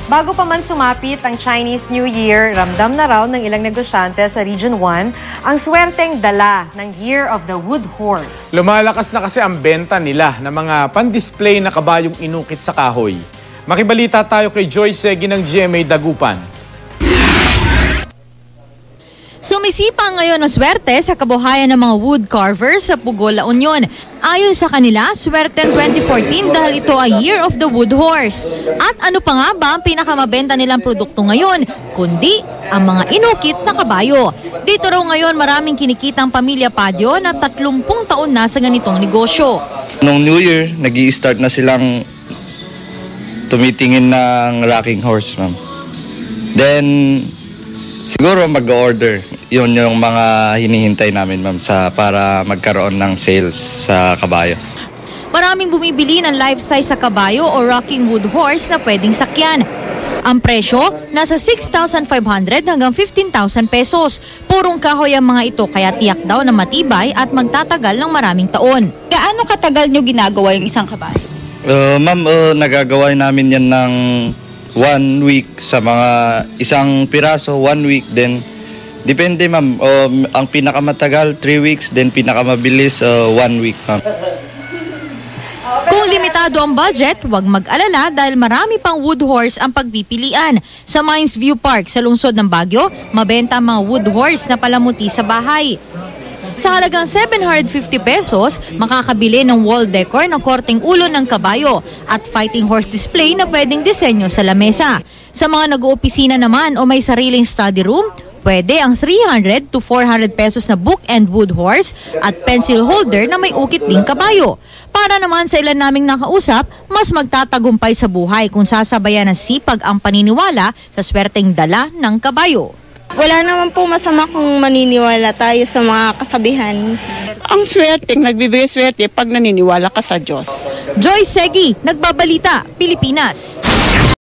Bago pa man sumapit ang Chinese New Year, ramdam na raw ng ilang negosyante sa Region 1 ang swerteng dala ng Year of the Wood Horse. Lumalakas na kasi ang benta nila ng mga pan-display na kabayong inukit sa kahoy. Makibalita tayo kay Joy Segi ng GMA Dagupan. Sumisipa ngayon ang swerte sa kabuhayan ng mga wood carvers sa Pugo, La Union. Ayon sa kanila, swerte 2014 dahil ito ay Year of the Wood Horse. At ano pa nga ba ang pinakamabenta nilang produkto ngayon, kundi ang mga inukit na kabayo. Dito raw ngayon maraming kinikitang pamilya Padyo na 30 taon na sa ganitong negosyo. Noong New Year, nag-i-start na silang tumitingin ng rocking horse, ma'am. Then, siguro mag-order. Yun yung mga hinihintay namin, ma'am, para magkaroon ng sales sa kabayo. Maraming bumibili ng life-size sa kabayo o rocking wood horse na pwedeng sakyan. Ang presyo, nasa 6,500 hanggang 15,000 pesos. Purong kahoy ang mga ito kaya tiyak daw na matibay at magtatagal ng maraming taon. Gaano katagal nyo ginagawa yung isang kabayo? Ma'am, nagagawa namin yan ng 1 week sa mga isang piraso, 1 week. Then, depende, ma'am. Ang pinakamatagal, 3 weeks. Then, pinakamabilis, 1 week, ma'am. Kung limitado ang budget, huwag mag-alala dahil marami pang wood horse ang pagpipilian. Sa Mines View Park sa lungsod ng Baguio, mabenta ang mga wood horse na palamuti sa bahay. Sa halagang 750 pesos, makakabili ng wall decor na korteng ulo ng kabayo at fighting horse display na pwedeng disenyo sa lamesa. Sa mga nag-oopisina naman o may sariling study room, pwede ang 300 to 400 pesos na book and wood horse at pencil holder na may ukit ding kabayo. Para naman sa ilan naming nakausap, mas magtatagumpay sa buhay kung sasabayan ng sipag ang paniniwala sa swerteng dala ng kabayo. Wala naman po masama kung maniniwala tayo sa mga kasabihan. Ang swerteng nagbibigay swerte pag naniniwala ka sa Diyos. Joy Segi, Nagbabalita, Pilipinas.